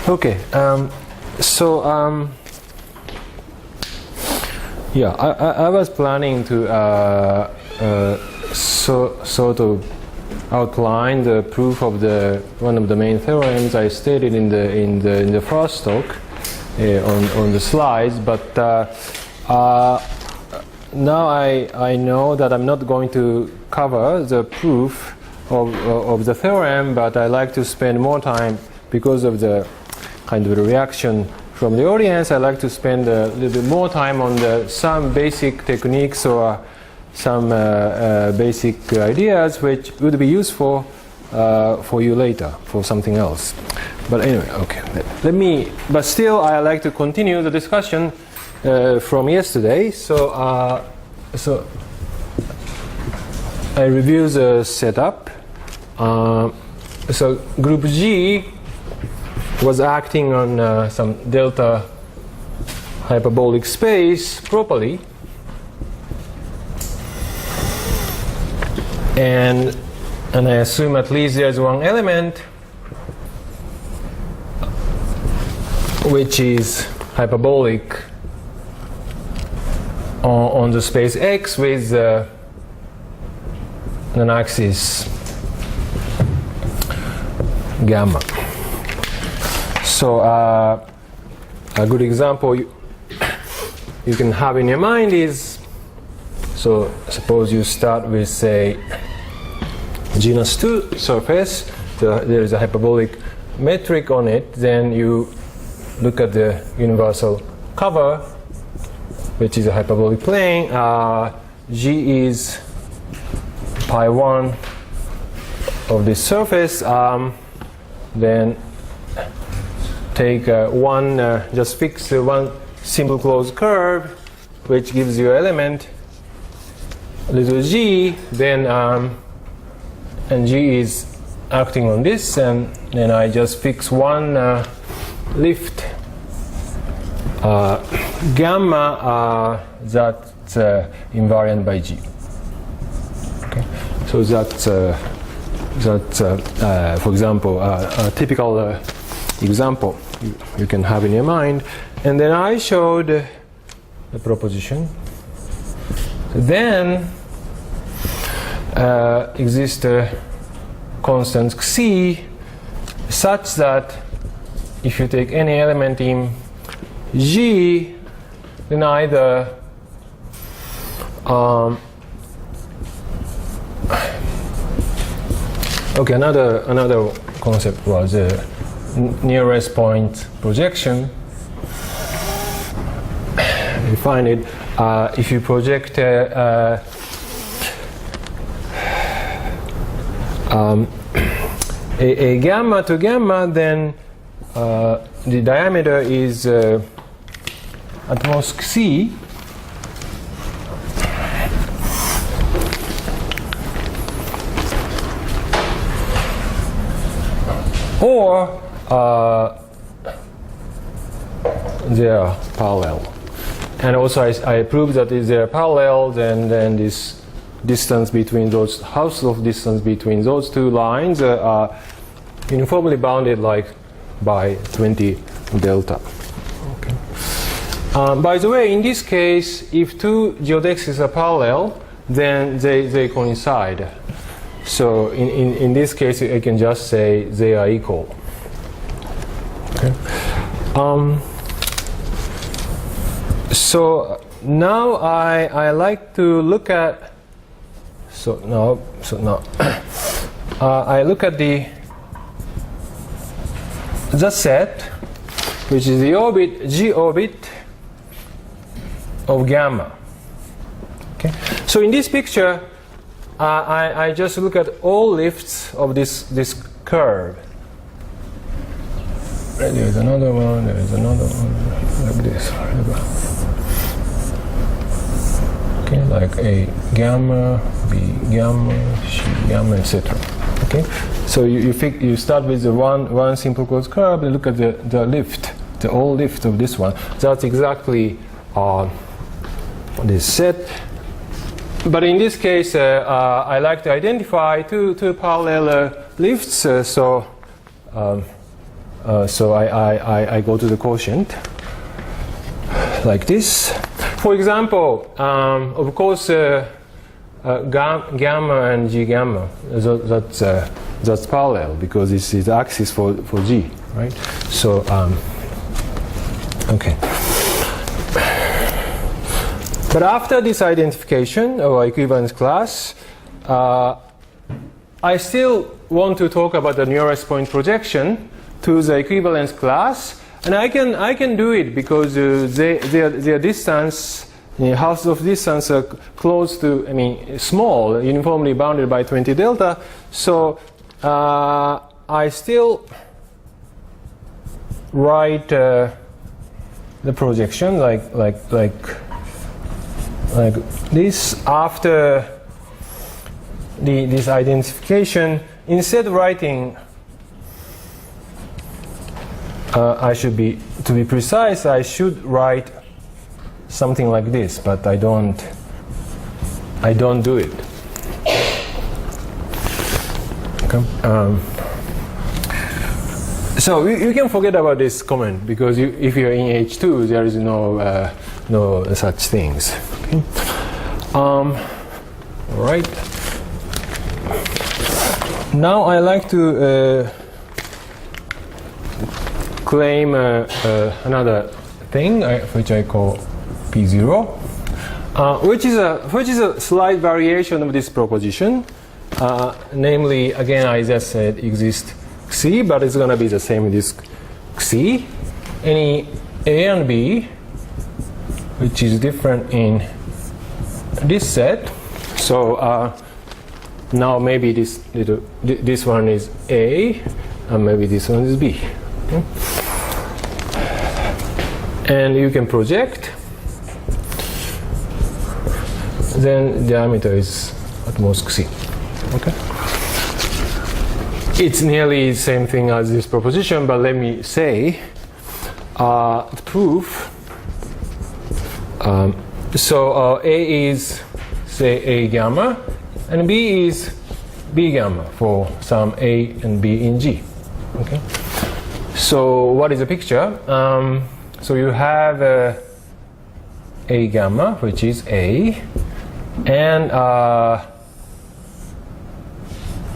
Okay, yeah, I was planning to sort of outline the proof of one of the main theorems I stated in the first talk on the slides, but now I know that I'm not going to cover the proof of the theorem, but I like to spend more time because of the kind of reaction from the audience. I like to spend a little bit more time on some basic techniques or some basic ideas which would be useful for you later for something else. But anyway, okay. But still, I like to continue the discussion from yesterday. So I review the setup. So group G was acting on some delta hyperbolic space properly, and I assume at least there's one element which is hyperbolic on the space X with an axis gamma. So a good example you can have in your mind is, so suppose you start with, say, genus 2 surface, there is a hyperbolic metric on it, then you look at the universal cover, which is a hyperbolic plane. G is pi 1 of this surface, then take just fix one simple closed curve which gives you element little g, then and G is acting on this, and then I just fix one lift gamma that's invariant by G. Okay, so that's for example a typical example you can have in your mind. And then I showed the proposition. Then exists a constant xi such that if you take any element in G, then either okay, another concept was nearest point projection. You find it if you project a gamma to gamma, then the diameter is at most xi, or they are parallel. And also I proved that if they are parallel, then this distance between those, Hausdorff distance between those two lines are uniformly bounded like by 20 delta. Okay. By the way, in this case, if two geodesics are parallel, then they coincide. So in this case, I can just say they are equal. Okay. So now I like to look at. I look at the set, which is the orbit G orbit of gamma. Okay. So in this picture, I just look at all lifts of this curve. There is another one. There is another one like this. Okay, like A gamma, B gamma, C gamma, etc. Okay, so you start with the one simple closed curve and look at the lift, the all lift of this one. That's exactly this set. But in this case, I like to identify two parallel lifts. So So I go to the quotient like this. For example, of course, gamma and G gamma, that's parallel because this is the axis for G, right? So, okay. But after this identification or equivalence class, I still want to talk about the nearest point projection to the equivalence class, and I can do it because their distance, halves of distance are close to, small, uniformly bounded by 20 delta. So I still write the projection like this after this identification. Instead of writing, to be precise, I should write something like this, but I don't do it. Okay. So you can forget about this comment because if you're in H2, there is no such things. Okay. All right. Now I like to claim another thing which I call P0, which is a slight variation of this proposition. Namely, again, I just said exists Xi, but it's going to be the same with this Xi. Any A and B, which is different in this set. So now maybe this one is A, and maybe this one is B. Okay. And you can project. Then diameter is at most Xi. Okay. It's nearly the same thing as this proposition, but let me say the proof. So A is, say, A gamma, and B is B gamma for some A and B in G. Okay. So what is the picture? So you have A gamma, which is A, and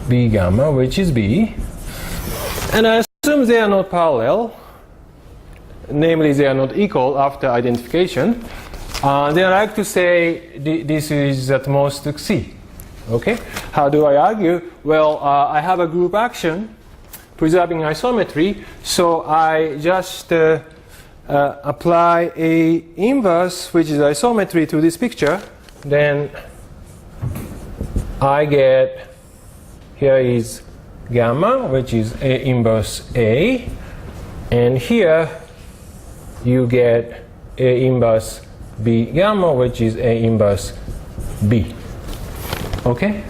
B gamma, which is B, and I assume they are not parallel, namely they are not equal after identification. Then I like to say this is at most Xi. Okay? How do I argue? Well, I have a group action preserving isometry, so I just apply A inverse, which is isometry, to this picture. Then I get, here is gamma, which is A inverse A, and here you get A inverse B gamma, which is A inverse B. Okay?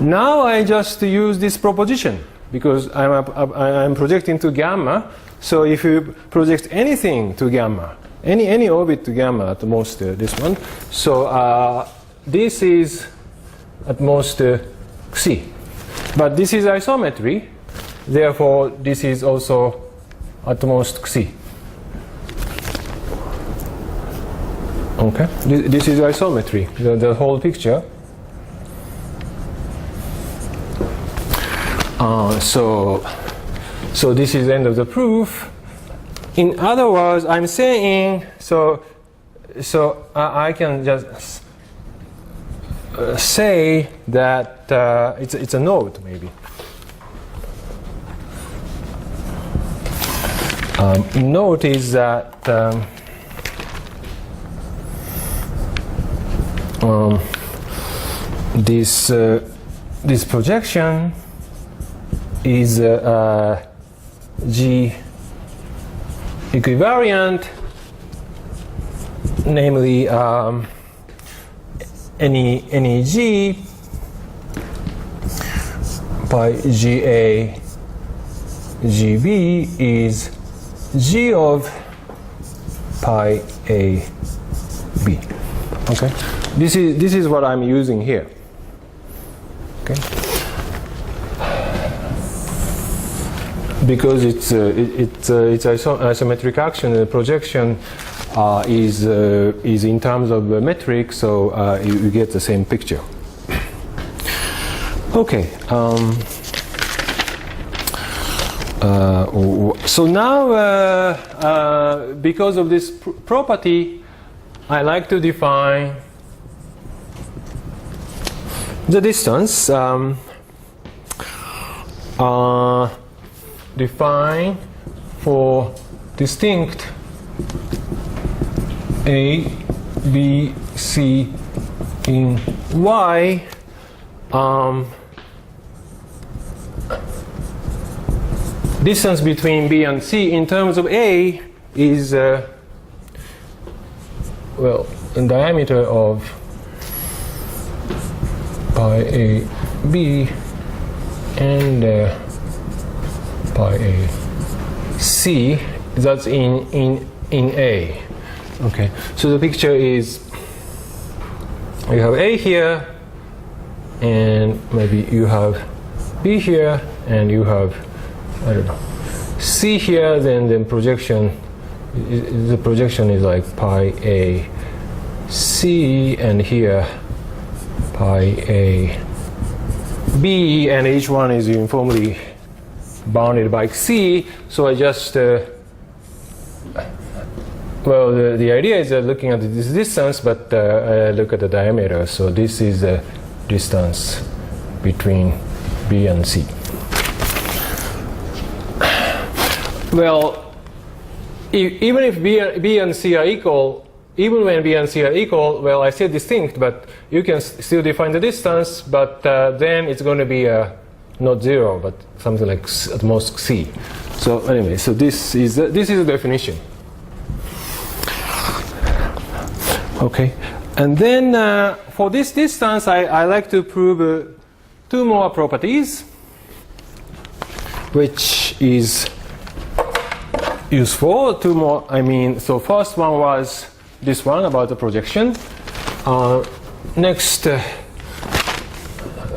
Now I just use this proposition because I'm projecting to gamma. So if you project anything to gamma, any orbit to gamma, at most this one, so this is at most Xi. But this is isometry, therefore this is also at most Xi. Okay, this is isometry, the whole picture. So this is the end of the proof. In other words, I'm saying, so I can just say that it's a node, maybe. Note is that this projection is G equivariant, namely any G by GA GB is G of pi A B. Okay, this is what I'm using here. Okay. because it's isometric action, the projection is in terms of metric, so you get the same picture. Okay. So now, because of this property, I like to define the distance. Define for distinct A, B, C in Y. Distance between B and C in terms of A is well, the diameter of pi A B and pi A C. That's in A. Okay. So the picture is you have A here, and maybe you have B here, and you have, I don't know, C here. Then projection, the projection is like pi A C, and here pi A B, and each one is uniformly bounded by C. So I just well, the idea is looking at this distance, but I look at the diameter. So this is the distance between B and C. Well, even if B and C are equal, even when B and C are equal, well, I say distinct, but you can still define the distance, but then it's going to be not 0, but something like at most C. So anyway, so this is the definition. Okay, and then for this distance, I like to prove two more properties, which is useful. Two more, I mean, so first one was this one about the projection. Next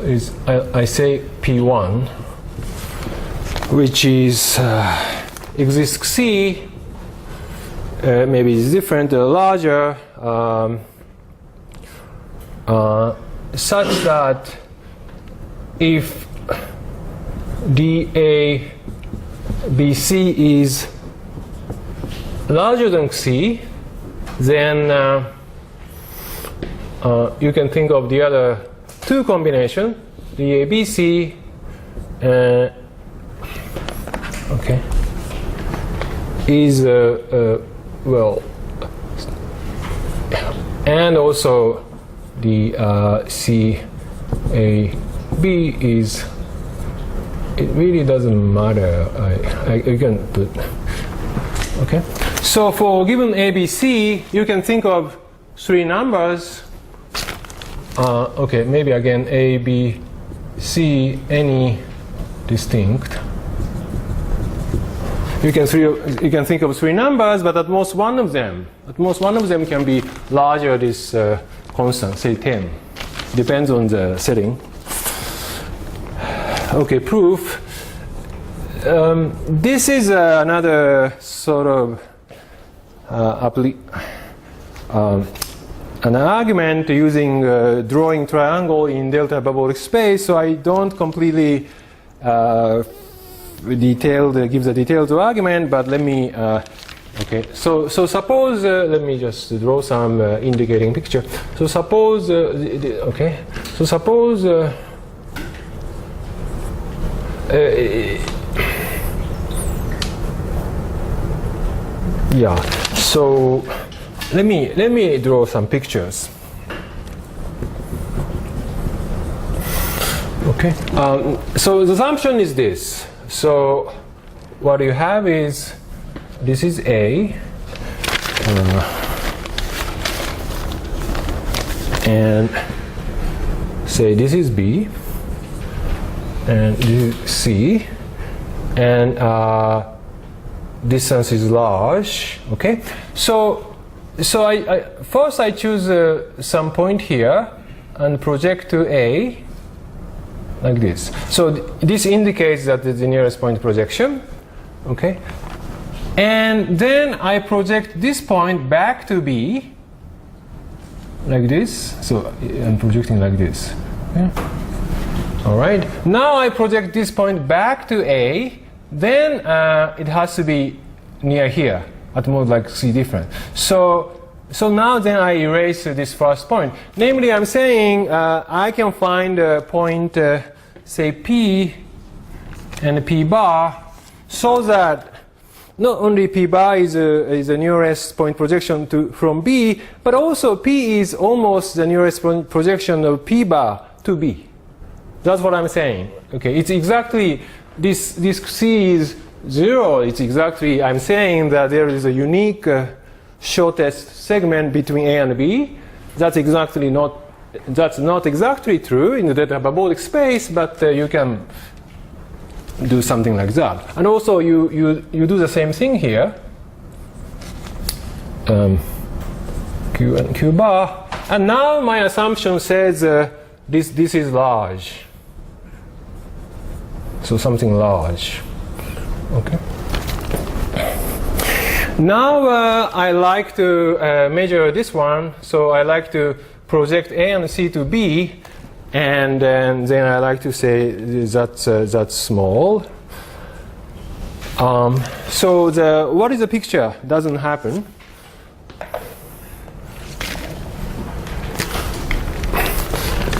is I say P1, which is exists C. Maybe it's different, larger, such that if DABC is larger than C, then you can think of the other two combination, DABC, okay, is well, and also the CAB is, it really doesn't matter. I can put, okay. So for given ABC, you can think of three numbers. Okay, maybe again A, B, C, any distinct. You can think of three numbers, but at most one of them can be larger this constant, say 10. Depends on the setting. Okay, proof. This is another sort of an argument using drawing triangle in delta parabolic space. So I don't completely give the detailed argument, but let me okay, so suppose let me just draw some indicating picture. So suppose okay, so suppose yeah, so let me draw some pictures. Okay, so the assumption is this. So what you have is, this is A, and say this is B, and this is C, and distance is large. Okay, so I first I choose some point here and project to A like this. So this indicates that it's the nearest point projection. Okay, and then I project this point back to B, like this. So I'm projecting like this. Okay. All right. Now I project this point back to A. Then it has to be near here, at most like C different. So now then I erase this first point. Namely, I'm saying I can find a point, say P and P bar, so that not only P bar is the nearest point projection from B, but also P is almost the nearest point projection of P bar to B. That's what I'm saying. Okay, it's exactly this C is 0. It's exactly, I'm saying that there is a unique shortest segment between A and B. That's not exactly true in the data parabolic space, but you can do something like that. And also you do the same thing here. Q and Q bar. And now my assumption says this is large. So something large. Okay. Now I like to measure this one. So I like to project A and C to B, and then I like to say that's small. So what is the picture? Doesn't happen.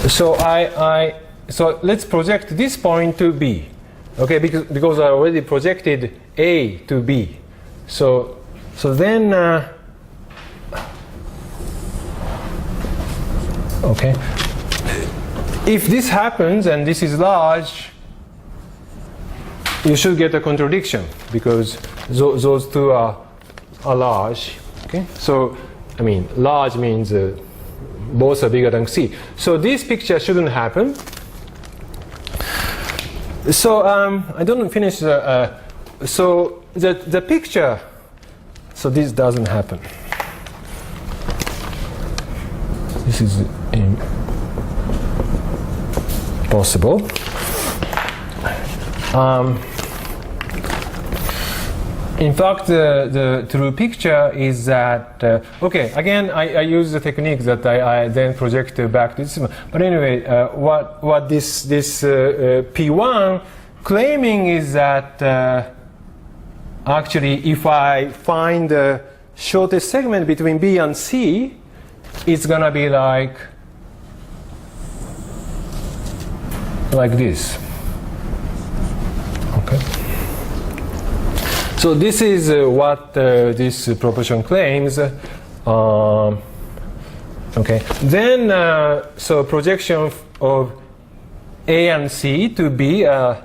So so let's project this point to B. Okay, because I already projected A to B. So then, okay, if this happens and this is large, you should get a contradiction because those two are large. Okay, so I mean large means both are bigger than C. So this picture shouldn't happen. So I don't finish so the picture. So this doesn't happen. This is impossible. In fact, the true picture is that okay. Again, I use the technique that I then project back to this. But anyway, what this P1 claiming is that actually, if I find the shortest segment between B and C, it's gonna be like this. Okay. So this is what this proposition claims. Okay. Then so projection of A and C to B are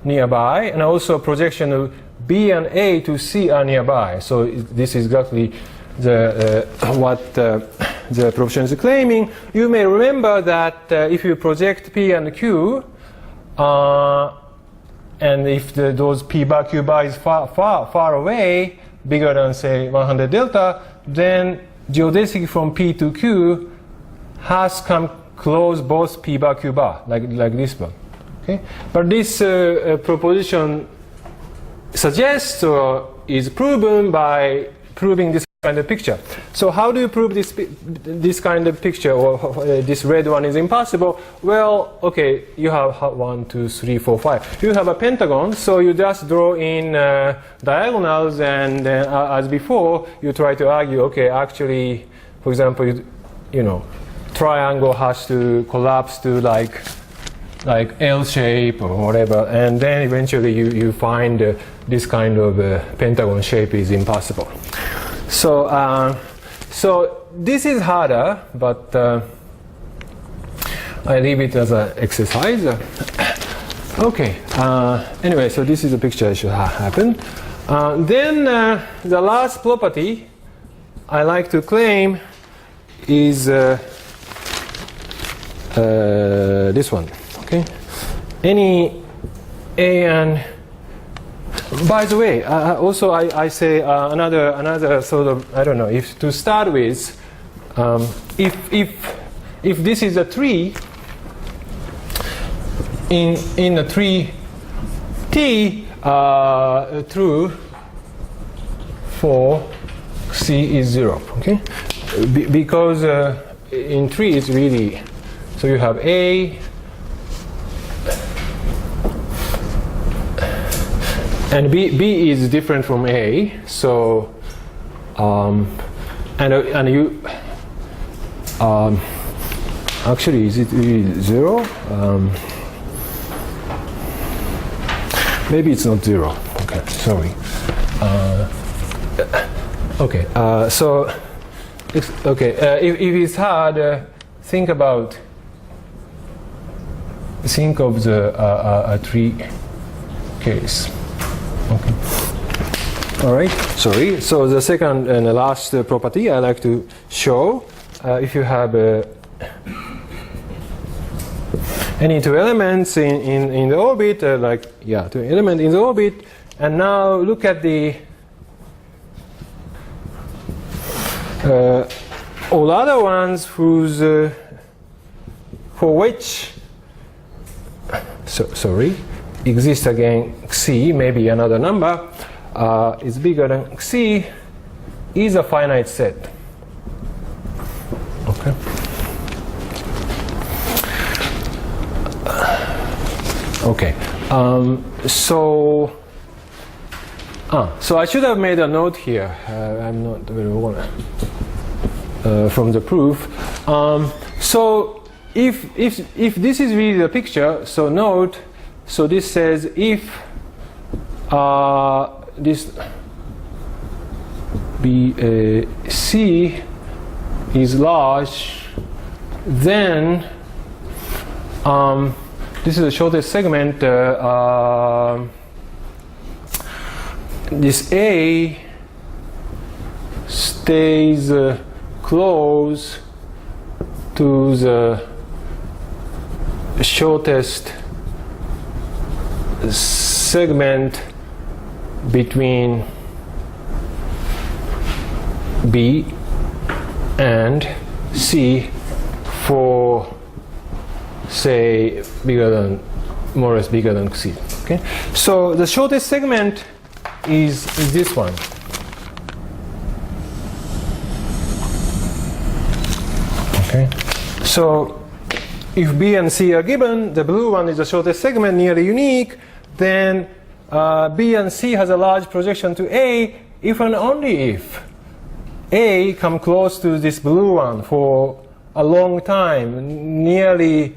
nearby, and also projection of B and A to C are nearby. So this is exactly what the proposition is claiming. You may remember that if you project P and Q, and if those P bar Q bar is far away, bigger than say 100 delta, then geodesic from P to Q has come close both P bar Q bar, like this one. Okay, but this proposition suggests or is proven by proving this kind of picture. So how do you prove this kind of picture, or this red one is impossible? Well, okay, you have 1, 2, 3, 4, 5. You have a pentagon, so you just draw in diagonals, and then as before, you try to argue, okay, actually, for example, you know, triangle has to collapse to like L shape or whatever, and then eventually you find this kind of pentagon shape is impossible. So so this is harder, but I leave it as an exercise. Okay. Anyway, so this is a picture that should happen. Then the last property I like to claim is this one. Okay. Any A and by the way, also I say another sort of, I don't know, if to start with, if this is a tree, in a tree T, true for C is 0. Okay, because in tree it's really, so you have A and B is different from A, so and you actually, is it really 0? Maybe it's not 0. Okay, sorry. Okay, so okay, if it's hard, think of the tree case. Okay. All right. Sorry. So the second and the last property I like to show, if you have any two elements in the orbit, two elements in the orbit, and now look at the all other ones whose for which exist again xi, maybe another number is bigger than xi, is a finite set. Okay. Okay. So I should have made a note here. I'm not very well from the proof. So if this is really the picture, so note. So this says if this C is large, then this is the shortest segment. This A stays close to the shortest segment between B and C for, say, more or less bigger than C. Okay, so the shortest segment is this one. Okay, so if B and C are given, the blue one is the shortest segment, nearly unique, then B and C has a large projection to A if and only if A come close to this blue one for a long time, nearly,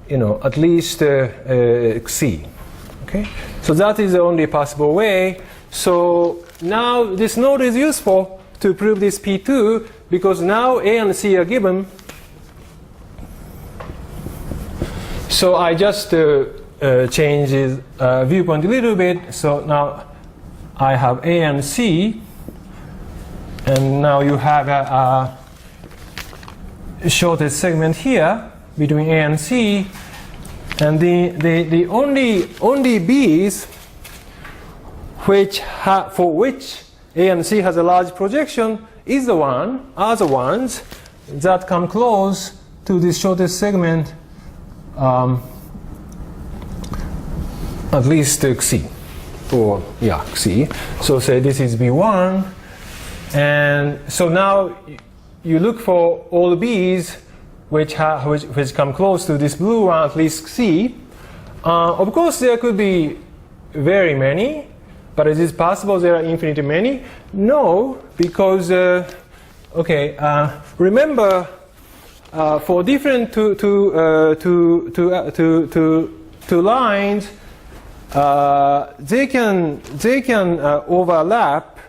at least C. Okay, so that is the only possible way. So now this node is useful to prove this P2 because now A and C are given. So I just change his viewpoint a little bit. So now I have A and C, and now you have a shortest segment here between A and C, and the only B's for which A and C has a large projection are the ones that come close to this shortest segment. At least Xi, or Xi. So say this is B1, and so now you look for all B's which come close to this blue one, at least Xi. Of course, there could be very many, but is it possible there are infinitely many? No, because remember. For different two lines, they can overlap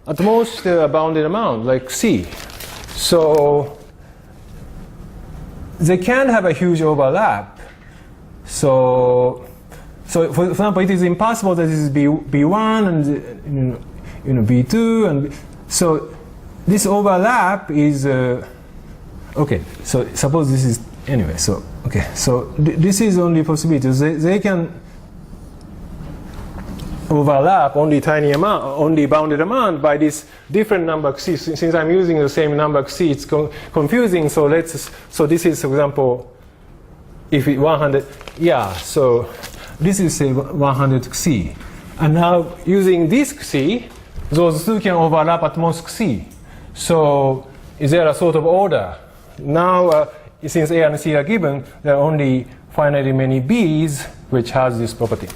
at most a bounded amount, like C. So they can have a huge overlap. So for example, it is impossible that this is B1 and B2, and so this overlap is. Okay, so suppose this is anyway. So okay, so this is only possibility. They can overlap only tiny amount, only bounded amount by this different number C. Since I'm using the same number C, it's confusing. So this is, for example, if it 100. Yeah. So this is say 100 xi. And now using this xi, those two can overlap at most xi. So is there a sort of order? Now, since A and C are given, there are only finitely many B's which has this property.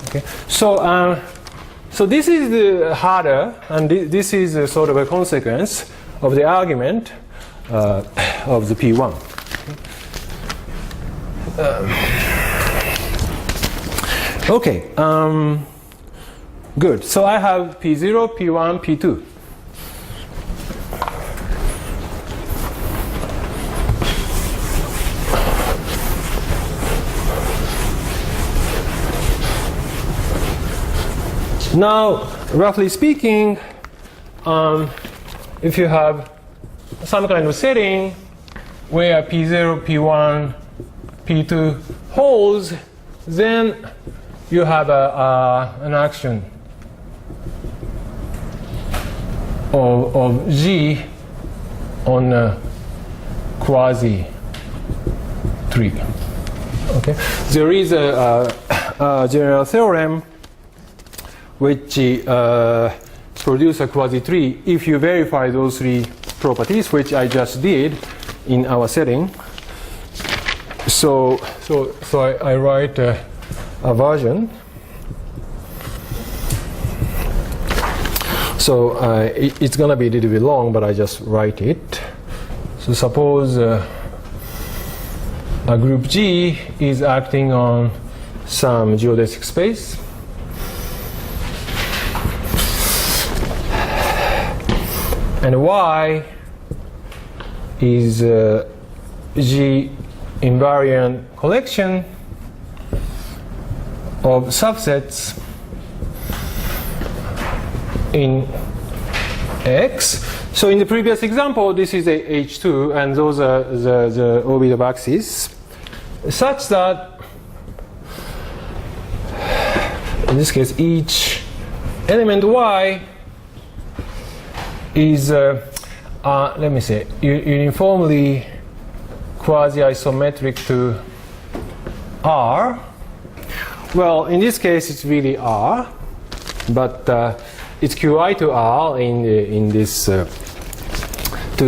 Okay. So, so this is the harder, and this is a sort of a consequence of the argument of the P1. Okay. Good. So I have P0, P1, P2. Now, roughly speaking, if you have some kind of setting where P0, P1, P2 holds, then you have an action of G on a quasi-tree. Okay, there is a general theorem which produce a quasi-tree if you verify those three properties, which I just did in our setting. So I write a version. So it's going to be a little bit long, but I just write it. So suppose a group G is acting on some geodesic space. And Y is G invariant collection of subsets in X. So in the previous example, this is a H2, and those are the orbit of axis, such that in this case each element Y is let me say uniformly quasi-isometric to R. Well, in this case it's really R, but it's Qi to R in this to a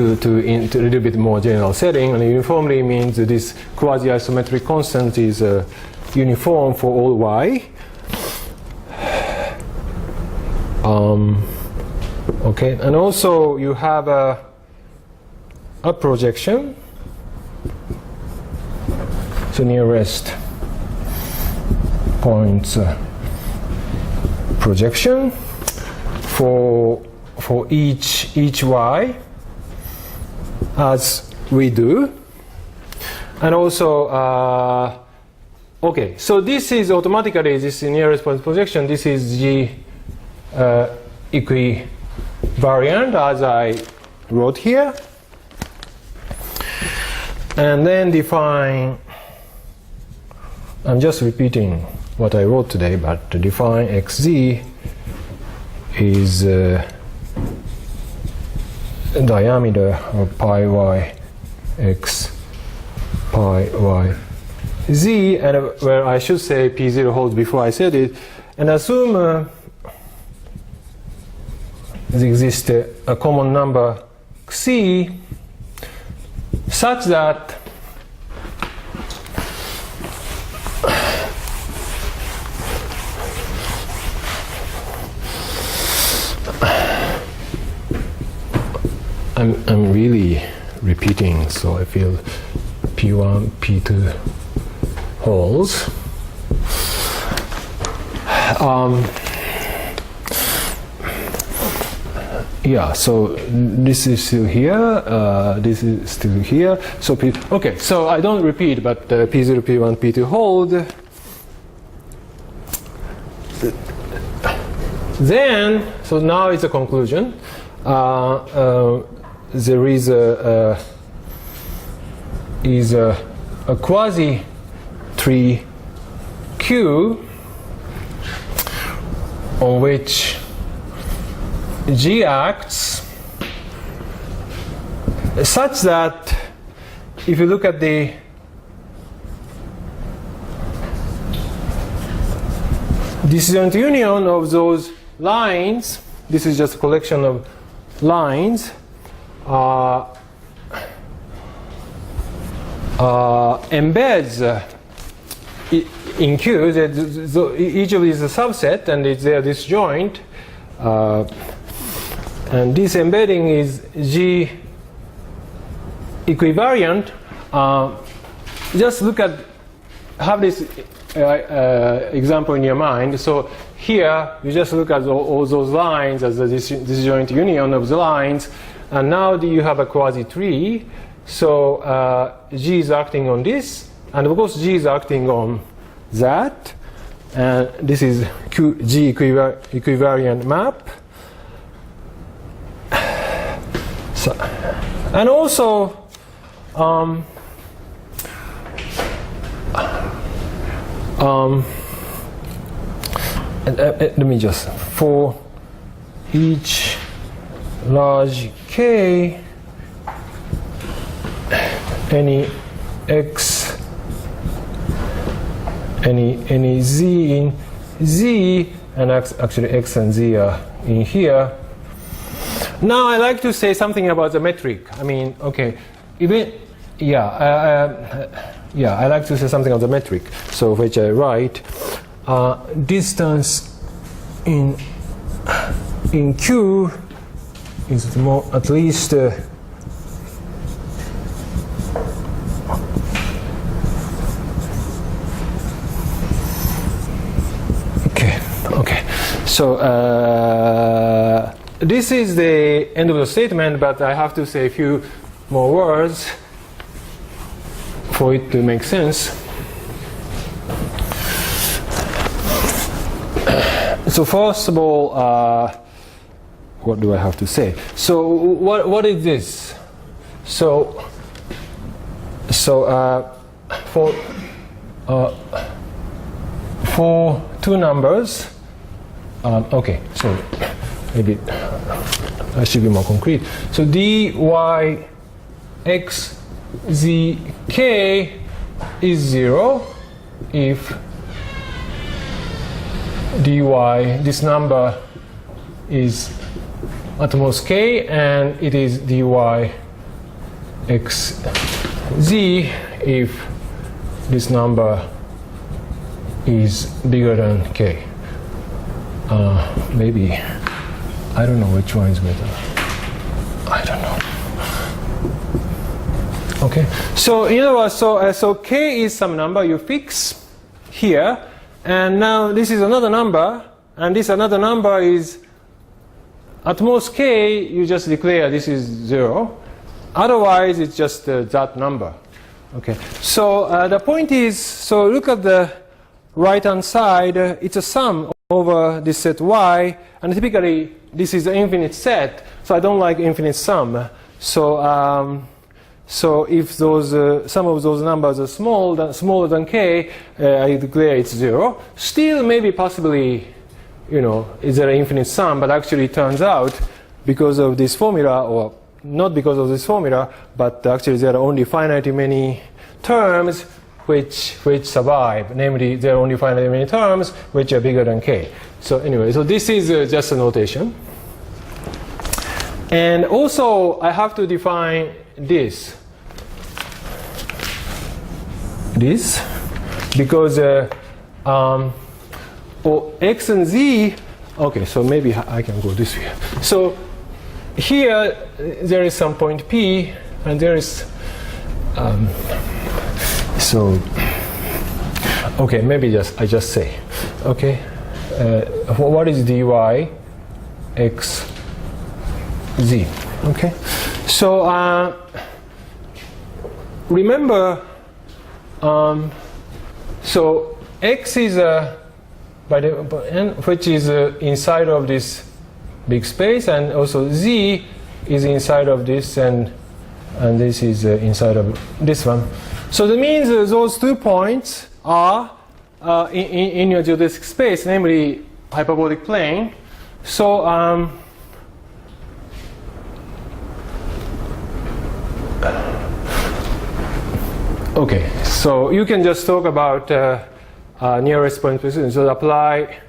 little bit more general setting. And uniformly means that this quasi-isometric constant is uniform for all Y. Okay, and also you have a projection, so nearest points projection for each Y, as we do, and also okay. So this is automatically this nearest point projection. This is G equivariant as I wrote here, and then define. I'm just repeating what I wrote today, but to define xz is diameter of pi y x pi y z, and where I should say p0 holds before I said it, and assume there exists a common number xi such that I'm really repeating, so I feel P1, P2 holds. Yeah, so this is still here, this is still here. So okay, so I don't repeat, but P0, P1, P2 hold. Then, so now it's a conclusion. There is a quasi-tree Q on which G acts such that if you look at the disjoint union of those lines, this is just a collection of lines, embeds in Q. Each of these is a subset, and it's there disjoint. And this embedding is G equivariant. Just look at, have this example in your mind. So here, you just look at all those lines as a disjoint union of the lines. And now you have a quasi-tree. So G is acting on this. And of course, G is acting on that. And this is G equivariant map. So, and also, let me just, for each large K, any X, any Z in Z, and actually X and Z are in here. Now I like to say something about the metric. I mean, okay, I like to say something about the metric. So which I write, distance in Q is more, at least okay. So this is the end of the statement, but I have to say a few more words for it to make sense. So first of all, what do I have to say? So what is this? So for two numbers, okay, so maybe I should be more concrete. So dy x z k is 0 if dy, this number is at most k, and it is dy x z if this number is bigger than k. Maybe, I don't know which one is better. I don't know. Okay, so in other words, so k is some number you fix here, and now this is another number, and this another number is at most k, you just declare this is 0. Otherwise, it's just that number. Okay, so the point is, so look at the right-hand side, it's a sum over this set y, and typically this is an infinite set, so I don't like infinite sum. So so if those some of those numbers are smaller than k, I declare it's 0. Still, maybe possibly, you know, is there an infinite sum? But actually, it turns out because of this formula, or not because of this formula, but actually there are only finitely many terms which survive. Namely, there are only finitely many terms which are bigger than k. So anyway, so this is just a notation. And also, I have to define this. Because for x and z, okay, so maybe I can go this way. So here there is some point P, and there is so okay, maybe I just say, okay, what is dy x z? Okay, so remember, so x is which is inside of this big space, and also z is inside of this, and this is inside of this one. So that means those 2 points are in your geodesic space, namely hyperbolic plane. So okay, so you can just talk about nearest point position. So apply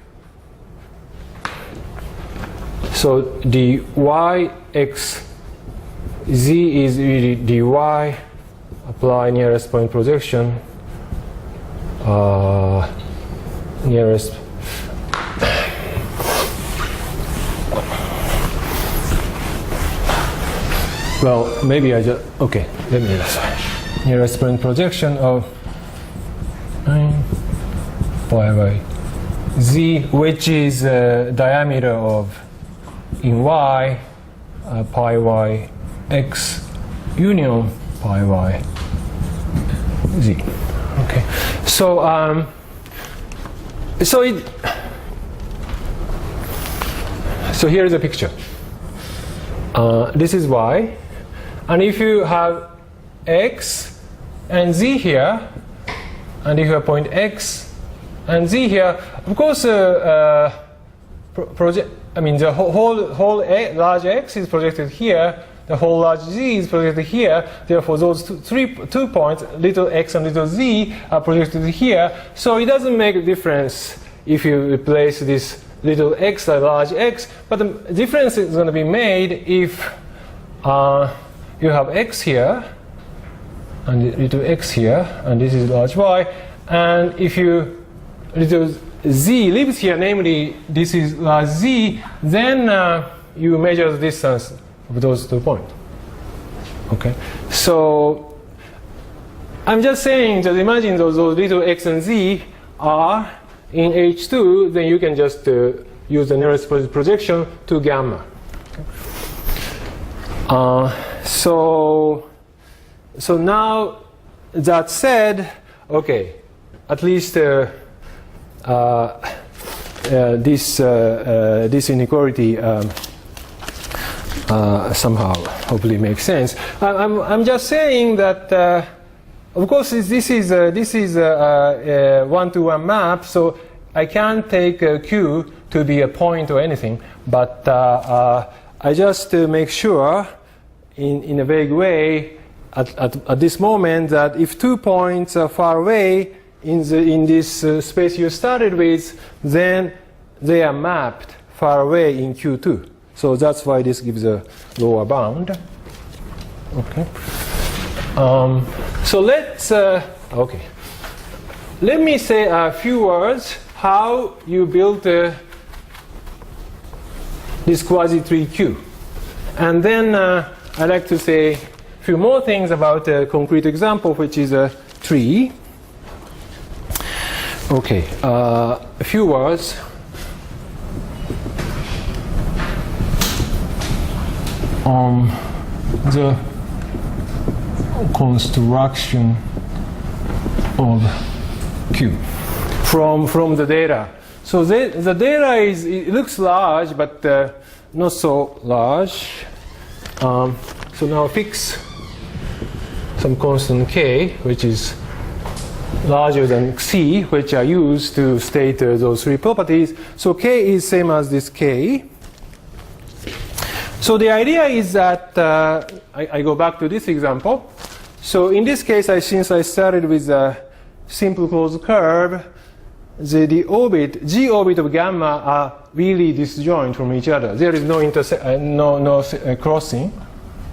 So dy x z is really dy, apply nearest point projection, nearest. Well, maybe I just, okay, let me just, nearest point projection of pi by z, which is diameter of in y, pi y x union pi y z. Okay, so so here is a picture. This is y, and if you have x and z here, and if you have point x and z here, of course, I mean the whole large x is projected here. The whole large z is projected here. Therefore, those two points, little x and little z, are projected here. So it doesn't make a difference if you replace this little x by large x. But the difference is going to be made if you have x here and little x here, and this is large y. And if you little z lives here, namely this is large z, then you measure the distance of those 2 points. Okay, so I'm just saying, just imagine those little x and z are in H2, then you can just use the nearest projection to gamma. Okay. So now that said, okay, at least this inequality somehow hopefully makes sense. I'm just saying that of course this is a one-to-one map, so I can't take Q to be a point or anything, but I just make sure in a vague way at this moment that if 2 points are far away in this space you started with, then they are mapped far away in Q2. So that's why this gives a lower bound. Okay. So let's okay. Let me say a few words how you build this quasi-tree Q, and then I'd like to say a few more things about a concrete example, which is a tree. Okay, a few words. On the construction of Q from the data. So the data it looks large, but not so large. So now fix some constant k, which is larger than c, which are used to state those three properties. So k is same as this k. So the idea is that I go back to this example. So in this case, since I started with a simple closed curve, the orbit, g orbit of gamma are really disjoint from each other. There is no crossing,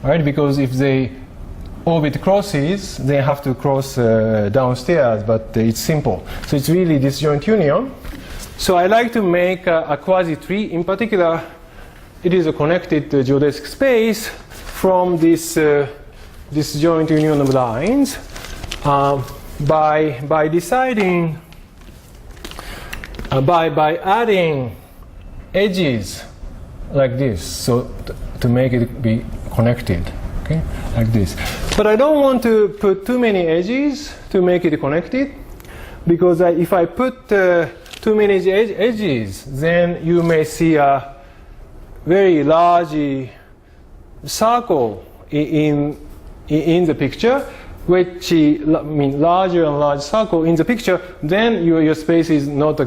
right? Because if the orbit crosses, they have to cross downstairs, but it's simple. So it's really disjoint union. So I like to make a quasi-tree. In particular, it is a connected geodesic space from this disjoint union of lines by deciding by adding edges like this, so to make it be connected, okay, like this. But I don't want to put too many edges to make it connected, because if I put too many edges, then you may see a very large circle in the picture, which means larger and large circle in the picture. Then your space is not a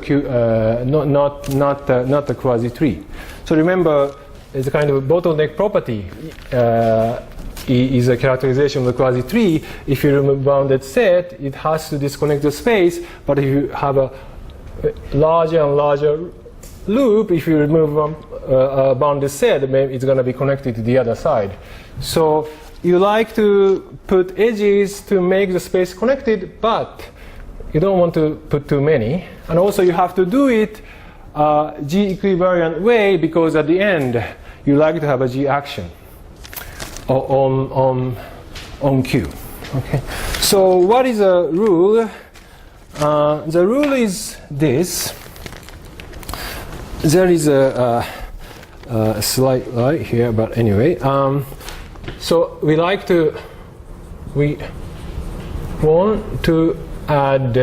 quasi-tree. So remember, it's a kind of bottleneck property is a characterization of the quasi-tree. If you remove bounded set, it has to disconnect the space. But if you have a larger and larger loop, if you remove one bounded set, maybe it's going to be connected to the other side. So you like to put edges to make the space connected, but you don't want to put too many. And also you have to do it G equivariant way, because at the end you like to have a G action on Q. Okay. So what is a rule? The rule is this. There is a slight light here, but anyway. So we want to add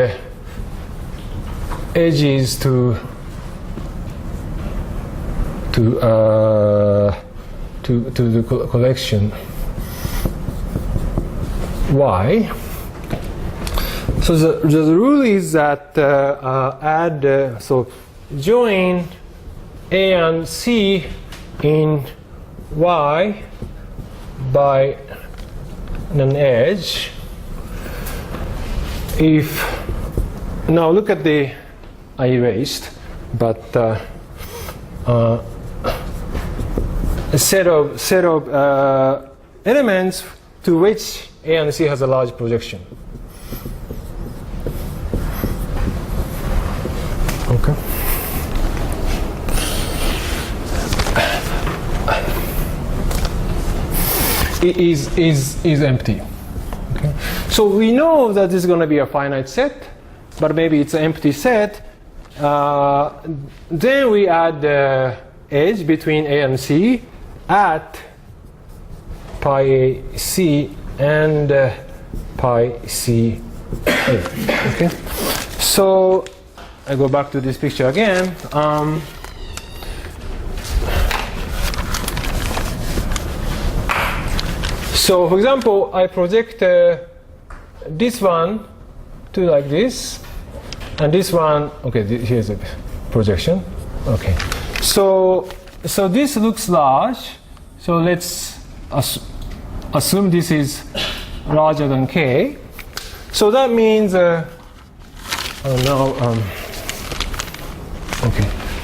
edges to the collection Y. So the rule is that so join A and C in Y by an edge. If now look at the, I erased, but a set of elements to which A and C has a large projection. Okay. It is empty. Okay. So we know that this is going to be a finite set, but maybe it's an empty set. Then we add the edge between A and C at pi A C and pi C A. Okay. So I go back to this picture again. So for example, I project this one to like this, and this one, okay, here's a projection. Okay. So this looks large. So let's assume this is larger than K. So that means, okay.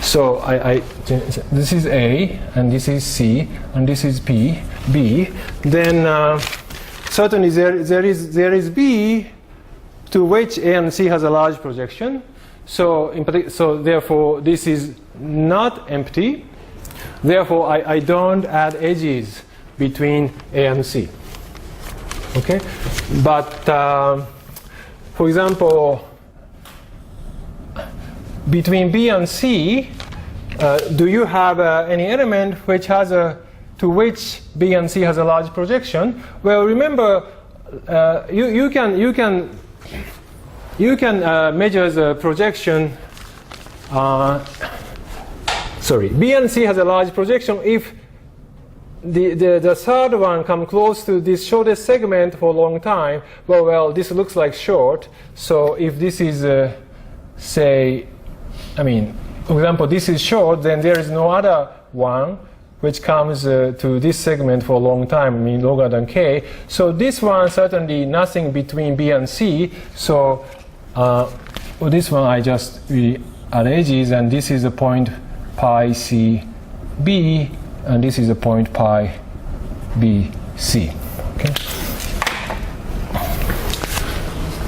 So this is A, and this is C, and this is B. Then certainly there is B to which A and C has a large projection. So therefore this is not empty. Therefore I don't add edges between A and C. Okay, but for example, between B and C, do you have any element which has to which B and C has a large projection? Well, remember, you can measure the projection. Sorry, B and C has a large projection if the third one comes close to this shortest segment for a long time. Well, this looks like short. So if this is, say, for example, this is short, then there is no other one which comes to this segment for a long time, longer than K. So this one, certainly nothing between B and C. So for this one, I just add edges, and this is a point pi C B, and this is a point pi B C. Okay.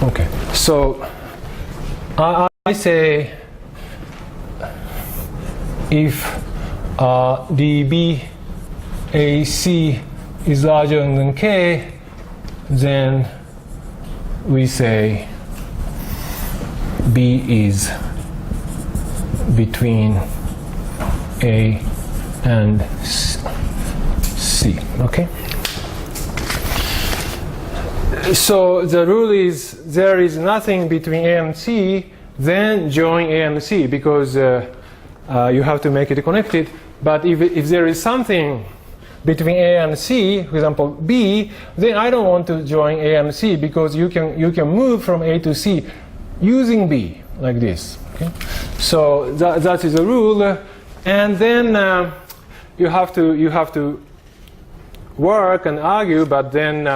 Okay. So I say if dBAC is larger than K, then we say B is between A and C. Okay. So the rule is there is nothing between A and C, then join A and C, because you have to make it connected. But if there is something between A and C, for example B, then I don't want to join A and C, because you can move from A to C using B like this. Okay? So that is a rule, and then you have to work and argue, but then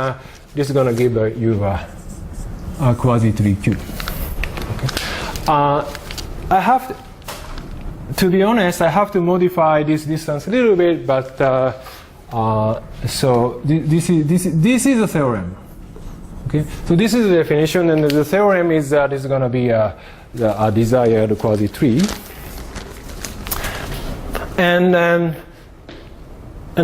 this is going to give you a quasi-tree Q. Okay. I have to be honest, I have to modify this distance a little bit, but so this is a theorem. Okay, so this is the definition, and the theorem is that it's going to be a desired quasi-tree, and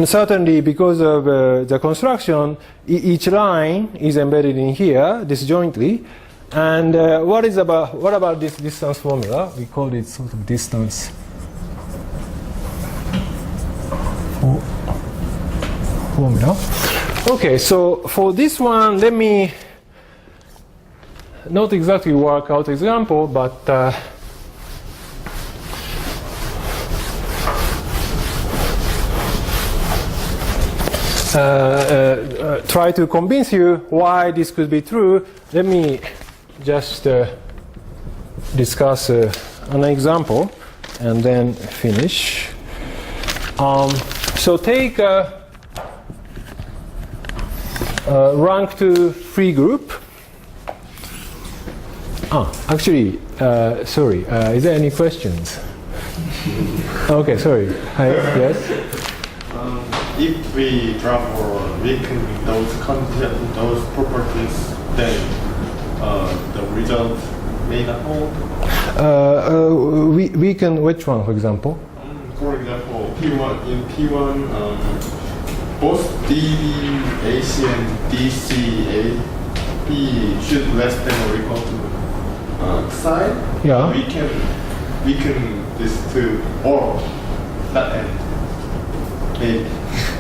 certainly because of the construction, each line is embedded in here disjointly. And what about this distance formula? We call it sort of distance formula. Okay, so for this one, let me not exactly work out example, but try to convince you why this could be true. Let me just discuss an example and then finish. So take rank 2 free group. Actually, sorry, is there any questions? Okay, sorry. Hi, yes? If we drop or weaken those properties, then the result may not hold. Weaken which one, for example? For example, P1 in P1, both DB, AC, and DC, B should less than or equal to psi. Yeah. We can weaken this to or that end. Maybe.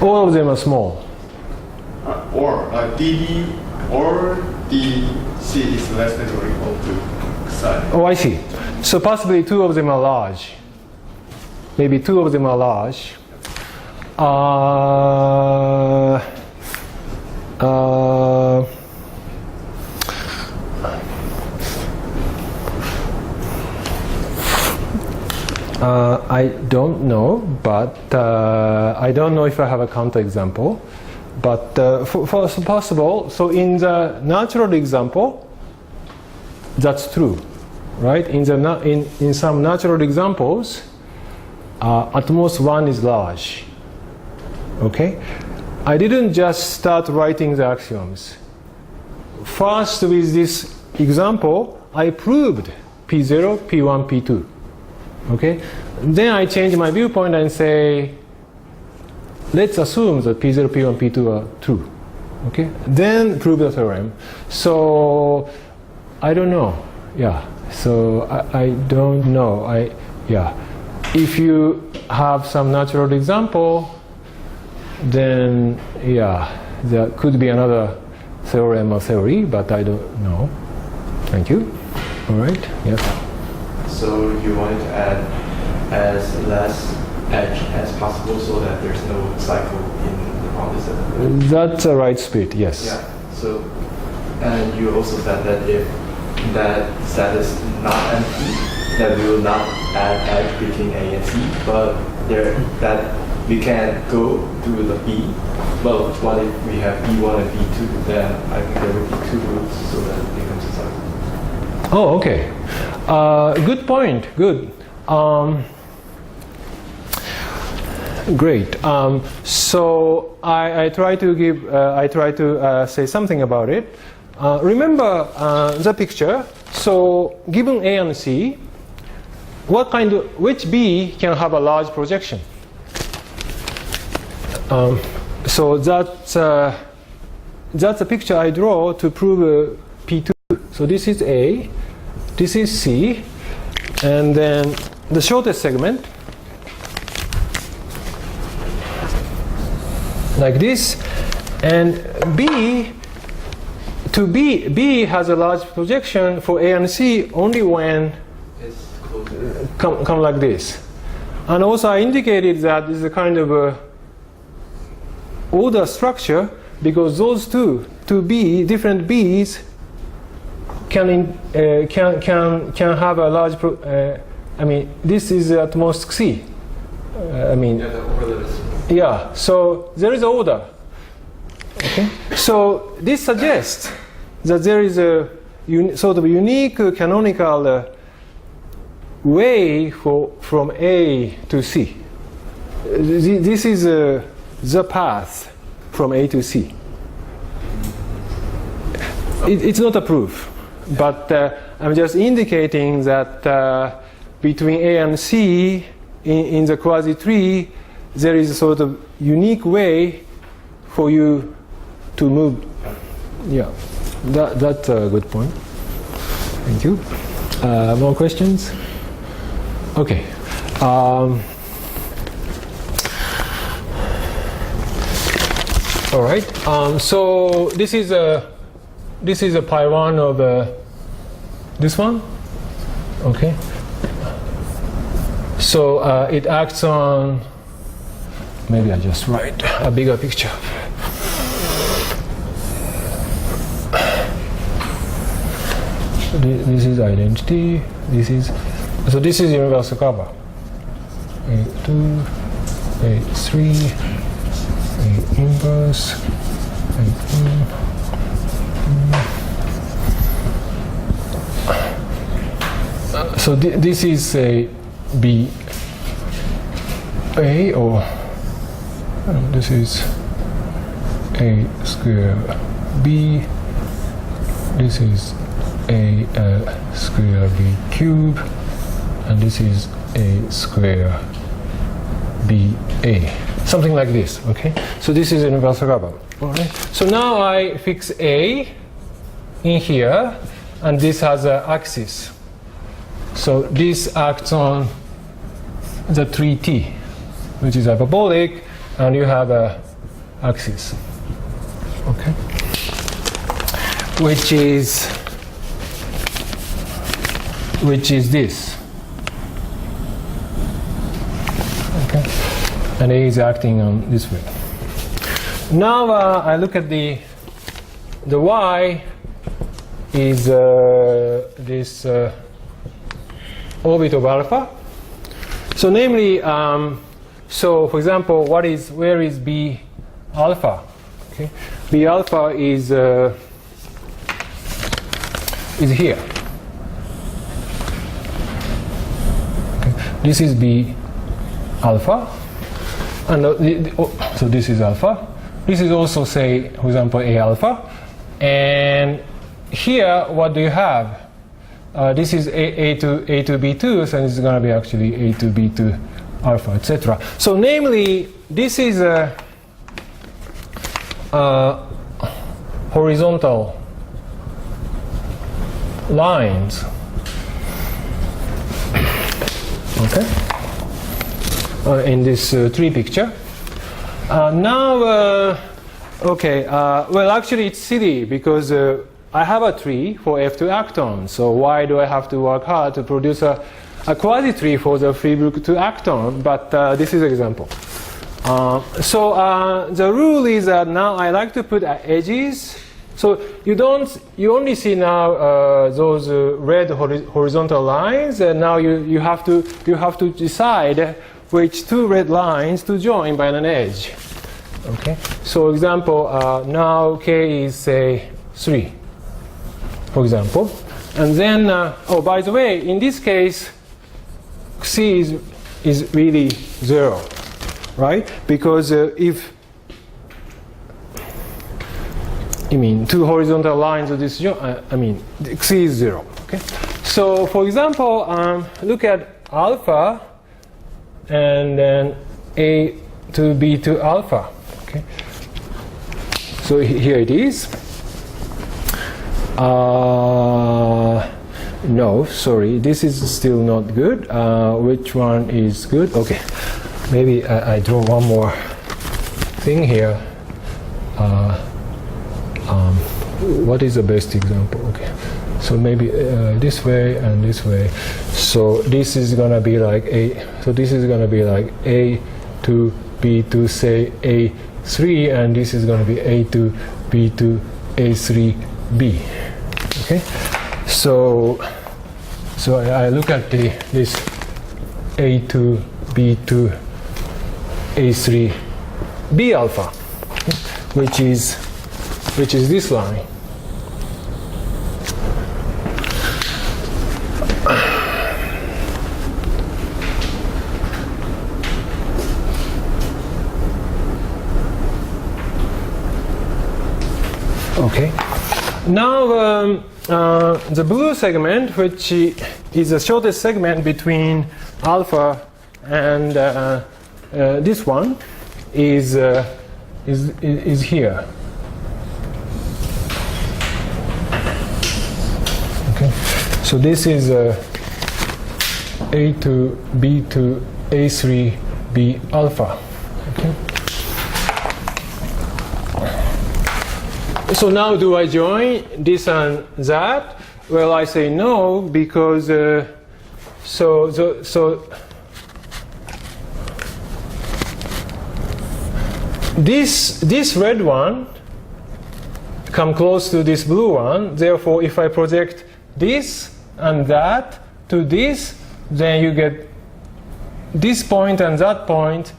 All of them are small. Or DB or DC is less than or equal to psi. Oh, I see. So possibly two of them are large. Maybe two of them are large. I don't know, but I don't know if I have a counterexample. But for possible, so in the natural example, that's true, right? In some natural examples, at most one is large. Okay, I didn't just start writing the axioms. First, with this example, I proved P0, P1, P2. Okay, then I change my viewpoint and say, let's assume that P0, P1, P2 are true. Okay, then prove the theorem. So I don't know. Yeah. So I don't know. Yeah. If you have some natural example, then yeah, there could be another theorem or theory, but I don't know. Thank you. All right. Yes. So you wanted to add as less edge as possible so that there's no cycle on this element. That's a right split, yes. Yeah. So, and you also said that if that set is not empty, that we will not add edge between A and C, but that we can go to the B. Well, what if we have B1 and B2? Then I think there would be two groups so that it becomes a cycle. Oh, okay. Good point. Good. Great. So I try to give. I try to say something about it. Remember the picture. So given A and C, which B can have a large projection? So that's a picture I draw to prove P2. So this is A, this is C, and then the shortest segment, like this, and B has a large projection for A and C only when come like this. And also I indicated that this is a kind of a order structure because those two different B's can have a large. I mean, this is at most C. I mean, yeah. So there is order. Okay. So this suggests that there is a sort of unique canonical way from A to C. This is the path from A to C. It's not a proof, but I'm just indicating that between A and C in the quasi-tree, there is a sort of unique way for you to move. Yeah, that's a good point. Thank you. More questions? Okay. All right. So this is a pi 1 of this one. Okay. So it acts on. Maybe I just write a bigger picture. This is identity. This is universal cover. A2, A3, A inverse, A2. So this is a B A, or this is A square B. This is A square B cube, and this is A square B A. Something like this, okay? So this is universal cover. All right. So now I fix A in here, and this has an axis. So this acts on the tree T, which is hyperbolic, and you have a axis, okay? Which is this. Okay, and A is acting on this way. Now I look at the Y is this orbit of alpha. So namely, so for example, where is B alpha? Okay, B alpha is here. Okay. This is B alpha, and so this is alpha. This is also, say, for example, A alpha, and here what do you have? This is A to B2, so this is going to be actually A to B2 alpha, etc. So namely, this is a horizontal lines. Okay, in this tree picture. Now, okay, well, actually it's silly because I have a tree for F to act on. So why do I have to work hard to produce a quasi-tree for the free book to act on? But this is an example. So the rule is that now I like to put edges. So you only see now those red horizontal lines, and now you have to decide which two red lines to join by an edge. Okay. So example, now K is say 3, for example, and then oh, by the way, in this case, C is really 0, right? Because if two horizontal lines of this, C is 0. Okay. So for example, look at alpha, and then A to B to alpha. Okay. So here it is. No, sorry, this is still not good. Which one is good? Okay, maybe I draw one more thing here. What is the best example? Okay, so maybe this way and this way. So this is gonna be like A. So this is gonna be like A to B to say A3, and this is gonna be A to B to A3B. Okay, so I look at this A to B to A3 B alpha, okay, which is this line. Okay. Now the blue segment, which is the shortest segment between alpha and this one, is here. Okay. So this is A to B to A3 B alpha. Okay. So now do I join this and that? Well, I say no, because this red one come close to this blue one. Therefore, if I project this and that to this, then you get this point and that point,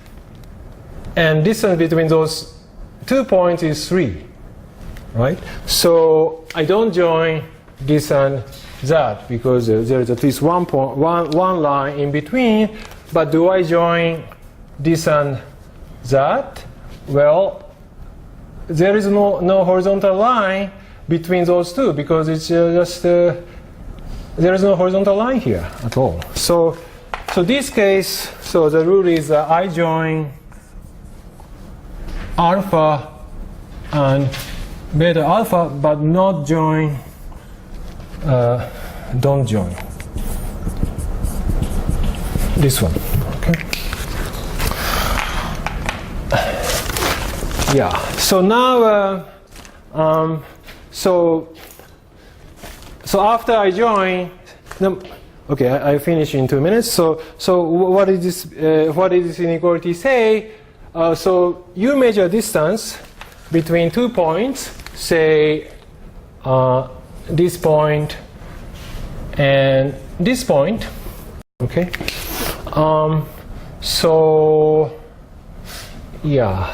and distance between those 2 points is 3. Right? So I don't join this and that because there is at least one line in between. But do I join this and that? Well, there is no horizontal line between those two because it's just there is no horizontal line here at all. So this case, so the rule is I join alpha and beta alpha, but not join, don't join this one. Okay. Yeah. So now, so after I join, okay, I finish in 2 minutes. So what is this? What does this inequality say? So you measure distance between 2 points, say this point and this point. Okay. So yeah.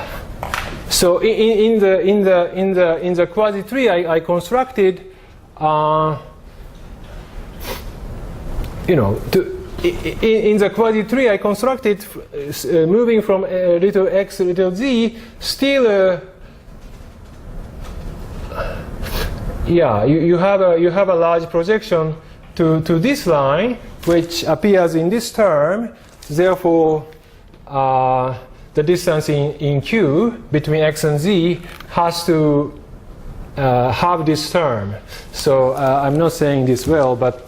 So in the quasi-tree, I constructed, in the quasi-tree, I constructed moving from little x to little z, still. You have a large projection to this line, which appears in this term. Therefore, the distance in Q between x and z has to have this term. So I'm not saying this well, but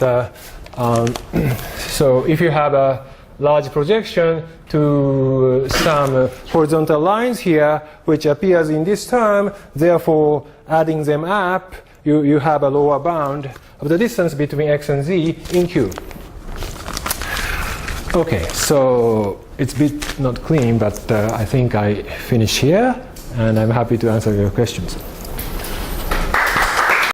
so if you have a large projection to some horizontal lines here, which appears in this term, therefore adding them up, you have a lower bound of the distance between x and z in Q. Okay, so it's a bit not clean, but I think I finish here, and I'm happy to answer your questions.